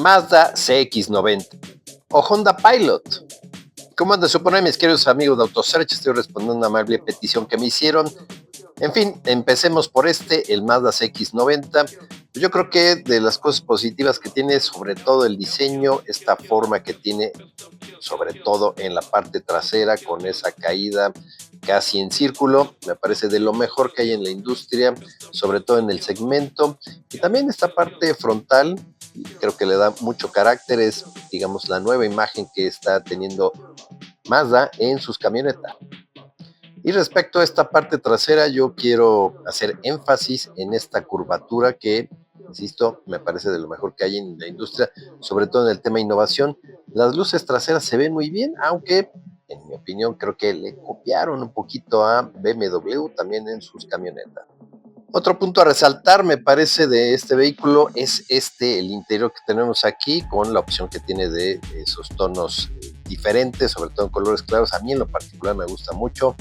Mazda CX-90 o Honda Pilot. ¿Cómo andan? Supone, mis queridos amigos de AutoSearch, estoy respondiendo a una amable petición que me hicieron. En fin, empecemos por el Mazda CX-90. Yo creo que de las cosas positivas que tiene, sobre todo el diseño, esta forma que tiene, sobre todo en la parte trasera, con esa caída casi en círculo, me parece de lo mejor que hay en la industria, sobre todo en el segmento. Y también esta parte frontal, creo que le da mucho carácter, es, digamos, la nueva imagen que está teniendo Mazda en sus camionetas. Y respecto a esta parte trasera, yo quiero hacer énfasis en esta curvatura que, insisto, me parece de lo mejor que hay en la industria, sobre todo en el tema innovación. Las luces traseras se ven muy bien, aunque en mi opinión creo que le copiaron un poquito a BMW también en sus camionetas. Otro punto a resaltar, me parece, de este vehículo es el interior que tenemos aquí, con la opción que tiene de esos tonos diferentes, sobre todo en colores claros. A mí en lo particular me gusta mucho.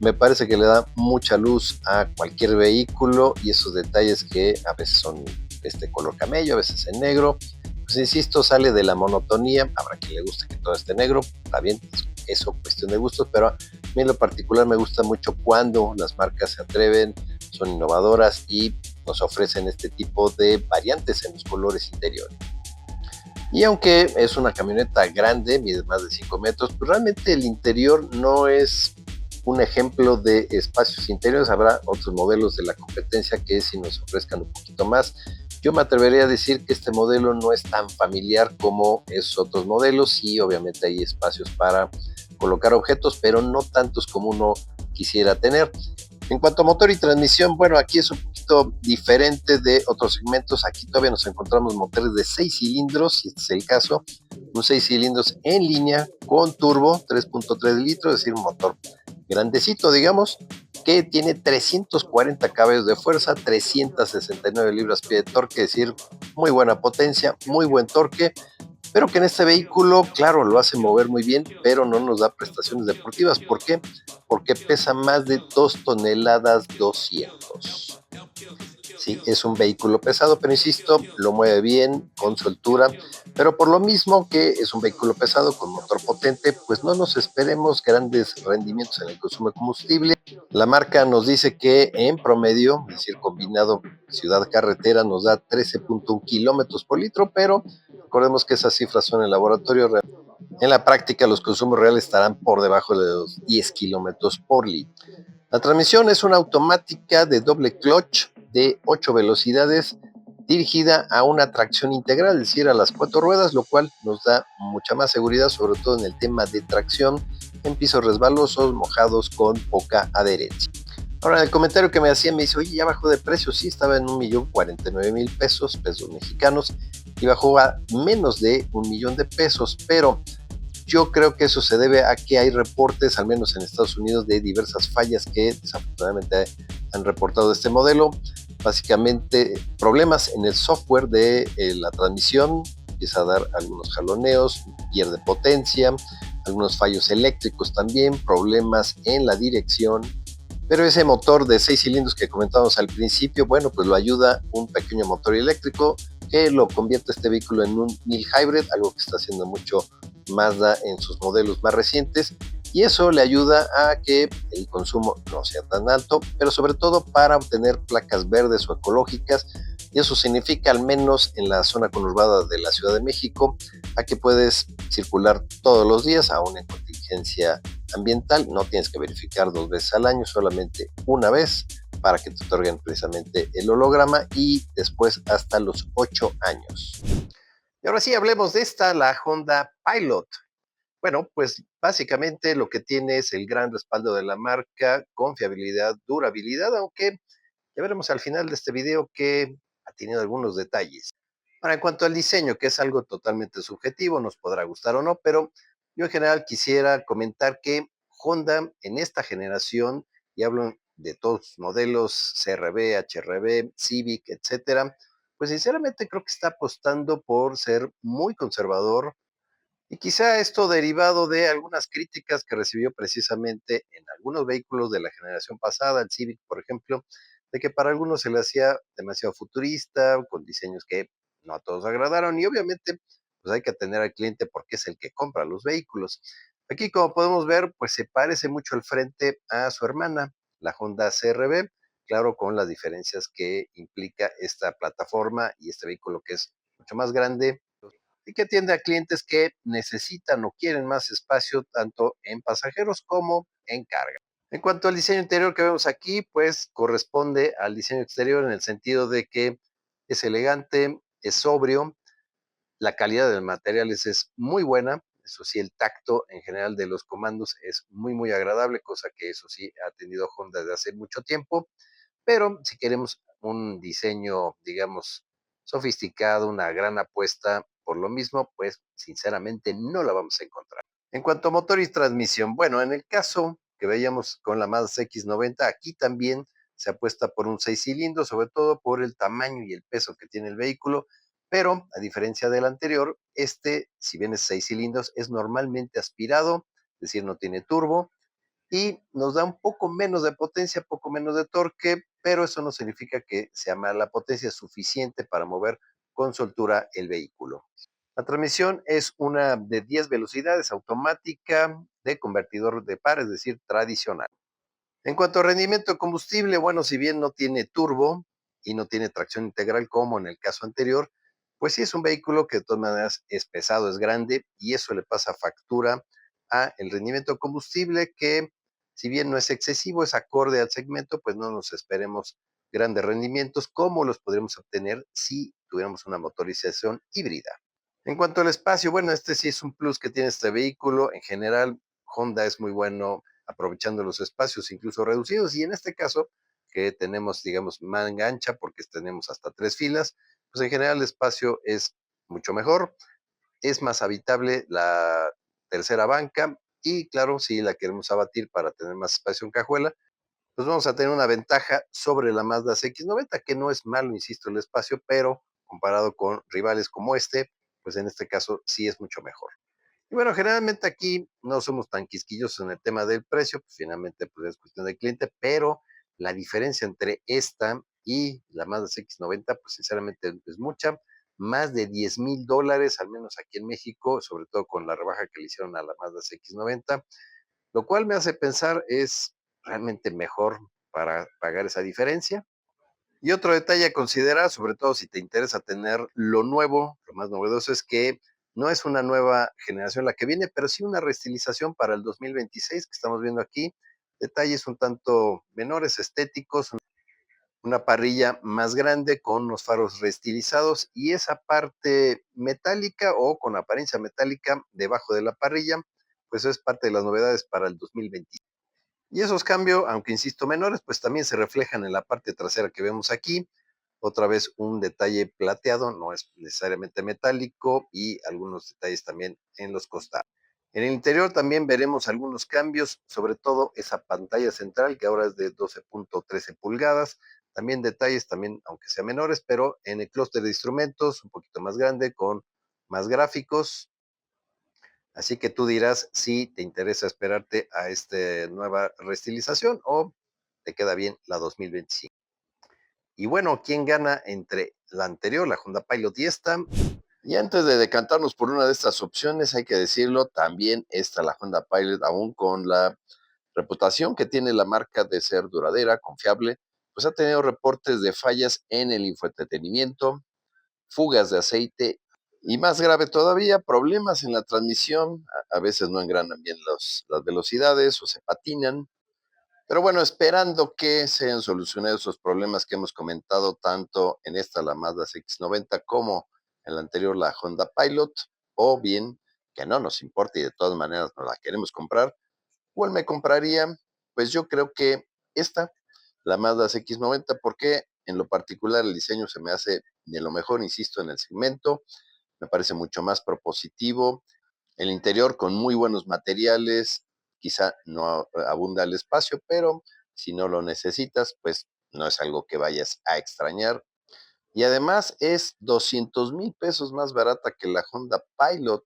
Me parece que le da mucha luz a cualquier vehículo y esos detalles que a veces son este color camello, a veces en negro. Pues insisto, sale de la monotonía. Habrá quien le guste que todo esté negro, está bien, eso cuestión de gustos, pero a mí en lo particular me gusta mucho cuando las marcas se atreven, son innovadoras y nos ofrecen este tipo de variantes en los colores interiores. Y aunque es una camioneta grande, mide más de 5 metros, pues realmente el interior no es un ejemplo de espacios interiores. Habrá otros modelos de la competencia que sí nos ofrezcan un poquito más. Yo me atrevería a decir que este modelo no es tan familiar como esos otros modelos. Sí, obviamente hay espacios para colocar objetos, pero no tantos como uno quisiera tener. En cuanto a motor y transmisión, bueno, aquí es un poquito diferente de otros segmentos. Aquí todavía nos encontramos motores de 6 cilindros, si este es el caso, un 6 cilindros en línea con turbo 3.3 litros, es decir, un motor grandecito, digamos, que tiene 340 caballos de fuerza, 369 libras-pie de torque, es decir, muy buena potencia, muy buen torque, pero que en este vehículo, claro, lo hace mover muy bien, pero no nos da prestaciones deportivas. ¿Por qué? Porque pesa más de 2 toneladas 200. Sí, es un vehículo pesado, pero insisto, lo mueve bien, con soltura, pero por lo mismo que es un vehículo pesado con motor potente, pues no nos esperemos grandes rendimientos en el consumo de combustible. La marca nos dice que en promedio, es decir, combinado ciudad-carretera, nos da 13.1 kilómetros por litro, pero recordemos que esas cifras son en laboratorio. En la práctica, los consumos reales estarán por debajo de los 10 kilómetros por litro. La transmisión es una automática de doble clutch de 8 velocidades dirigida a una tracción integral, es decir, a las 4 ruedas, lo cual nos da mucha más seguridad, sobre todo en el tema de tracción en pisos resbalosos, mojados con poca adherencia. Ahora, en el comentario que me hacía, me dice, oye, ya bajó de precio. Sí, estaba en 1,049,000 pesos, pesos mexicanos, y bajó a menos de 1 millón de pesos, pero yo creo que eso se debe a que hay reportes, al menos en Estados Unidos, de diversas fallas que desafortunadamente han reportado este modelo. Básicamente, problemas en el software de la transmisión, empieza a dar algunos jaloneos, pierde potencia, algunos fallos eléctricos también, problemas en la dirección. Pero ese motor de 6 cilindros que comentábamos al principio, bueno, pues lo ayuda un pequeño motor eléctrico que lo convierte este vehículo en un mild hybrid, algo que está haciendo mucho Mazda en sus modelos más recientes, y eso le ayuda a que el consumo no sea tan alto, pero sobre todo para obtener placas verdes o ecológicas, y eso significa, al menos en la zona conurbada de la Ciudad de México, a que puedes circular todos los días, aún en contingencia ambiental. No tienes que verificar 2 veces al año, solamente una vez, para que te otorguen precisamente el holograma, y después hasta los 8 años. Y ahora sí, hablemos de la Honda Pilot. Bueno, pues básicamente lo que tiene es el gran respaldo de la marca, confiabilidad, durabilidad, aunque ya veremos al final de este video que ha tenido algunos detalles. Ahora, en cuanto al diseño, que es algo totalmente subjetivo, nos podrá gustar o no, pero yo en general quisiera comentar que Honda en esta generación, y hablo de todos los modelos CRV, HRV, Civic, etcétera, pues sinceramente creo que está apostando por ser muy conservador, y quizá esto derivado de algunas críticas que recibió precisamente en algunos vehículos de la generación pasada, el Civic, por ejemplo, de que para algunos se le hacía demasiado futurista, con diseños que no a todos agradaron y obviamente pues hay que atender al cliente porque es el que compra los vehículos. Aquí, como podemos ver, pues se parece mucho al frente a su hermana, la Honda CR-V, claro, con las diferencias que implica esta plataforma y este vehículo que es mucho más grande y que atiende a clientes que necesitan o quieren más espacio tanto en pasajeros como en carga. En cuanto al diseño interior que vemos aquí, pues corresponde al diseño exterior en el sentido de que es elegante, es sobrio, la calidad de los materiales es muy buena, eso sí, el tacto en general de los comandos es muy, muy agradable, cosa que eso sí ha tenido Honda desde hace mucho tiempo, pero si queremos un diseño, digamos, sofisticado, una gran apuesta por lo mismo, pues sinceramente no la vamos a encontrar. En cuanto a motor y transmisión, bueno, en el caso que veíamos con la Mazda X90, aquí también se apuesta por un 6 cilindros, sobre todo por el tamaño y el peso que tiene el vehículo, pero a diferencia del anterior, este, si bien es 6 cilindros, es normalmente aspirado, es decir, no tiene turbo, y nos da un poco menos de potencia, poco menos de torque, pero eso no significa que sea mala potencia suficiente para mover con soltura el vehículo. La transmisión es una de 10 velocidades automática de convertidor de par, es decir, tradicional. En cuanto a rendimiento de combustible, bueno, si bien no tiene turbo y no tiene tracción integral como en el caso anterior, pues sí es un vehículo que de todas maneras es pesado, es grande y eso le pasa factura a el rendimiento de combustible que si bien no es excesivo, es acorde al segmento, pues no nos esperemos grandes rendimientos como los podríamos obtener si tuviéramos una motorización híbrida. En cuanto al espacio, bueno, este sí es un plus que tiene este vehículo. En general, Honda es muy bueno aprovechando los espacios incluso reducidos y en este caso que tenemos, digamos, manga ancha porque tenemos hasta 3 filas, pues en general el espacio es mucho mejor, es más habitable la tercera banca y claro, si la queremos abatir para tener más espacio en cajuela, pues vamos a tener una ventaja sobre la Mazda CX-90, que no es malo, insisto, el espacio, pero comparado con rivales como este, pues en este caso sí es mucho mejor. Y bueno, generalmente aquí no somos tan quisquillosos en el tema del precio, pues finalmente pues es cuestión del cliente, pero la diferencia entre esta y la Mazda CX-90, pues sinceramente es mucha, más de $10,000, al menos aquí en México, sobre todo con la rebaja que le hicieron a la Mazda CX-90, lo cual me hace pensar es realmente mejor para pagar esa diferencia. Y otro detalle a considerar, sobre todo si te interesa tener lo nuevo, lo más novedoso es que no es una nueva generación la que viene, pero sí una reestilización para el 2026 que estamos viendo aquí. Detalles un tanto menores, estéticos, una parrilla más grande con unos faros reestilizados y esa parte metálica o con apariencia metálica debajo de la parrilla, pues es parte de las novedades para el 2020. Y esos cambios, aunque insisto menores, pues también se reflejan en la parte trasera que vemos aquí. Otra vez un detalle plateado, no es necesariamente metálico y algunos detalles también en los costados. En el interior también veremos algunos cambios, sobre todo esa pantalla central que ahora es de 12.13 pulgadas. También detalles, también aunque sean menores, pero en el clúster de instrumentos un poquito más grande con más gráficos. Así que tú dirás si te interesa esperarte a esta nueva reestilización o te queda bien la 2025. Y bueno, ¿quién gana entre la anterior, la Honda Pilot y esta? Y antes de decantarnos por una de estas opciones, hay que decirlo, también está la Honda Pilot, aún con la reputación que tiene la marca de ser duradera, confiable, pues ha tenido reportes de fallas en el infoentretenimiento, fugas de aceite y más grave todavía, problemas en la transmisión, a veces no engranan bien las velocidades o se patinan. Pero bueno, esperando que sean solucionados esos problemas que hemos comentado tanto en esta, la Mazda CX-90, como en la anterior, la Honda Pilot, o bien que no nos importa y de todas maneras no la queremos comprar, ¿cuál me compraría? Pues yo creo que esta, la Mazda CX-90, porque en lo particular el diseño se me hace de lo mejor, insisto, en el segmento, me parece mucho más propositivo, el interior con muy buenos materiales, quizá no abunda el espacio, pero si no lo necesitas, pues no es algo que vayas a extrañar. Y además es 200,000 pesos más barata que la Honda Pilot,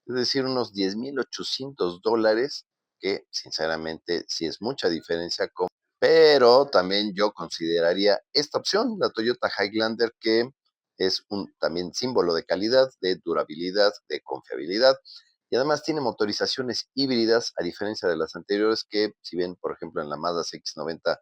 es decir, unos $10,800, que sinceramente sí es mucha diferencia. Pero también yo consideraría esta opción, la Toyota Highlander, que es un también símbolo de calidad, de durabilidad, de confiabilidad. Y además tiene motorizaciones híbridas, a diferencia de las anteriores, que si bien, por ejemplo, en la Mazda CX-90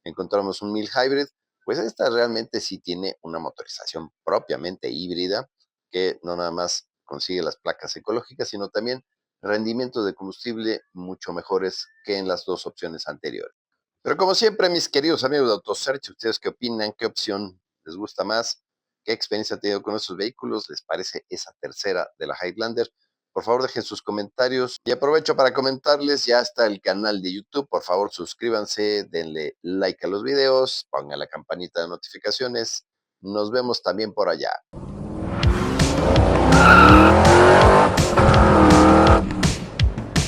encontramos un mild hybrid, pues esta realmente sí tiene una motorización propiamente híbrida, que no nada más consigue las placas ecológicas, sino también rendimientos de combustible mucho mejores que en las dos opciones anteriores. Pero como siempre, mis queridos amigos de AutoSearch, ¿ustedes qué opinan? ¿Qué opción les gusta más? ¿Qué experiencia han tenido con estos vehículos? ¿Les parece esa tercera de la Highlander? Por favor, dejen sus comentarios. Y aprovecho para comentarles, ya está el canal de YouTube. Por favor, suscríbanse, denle like a los videos, pongan la campanita de notificaciones. Nos vemos también por allá.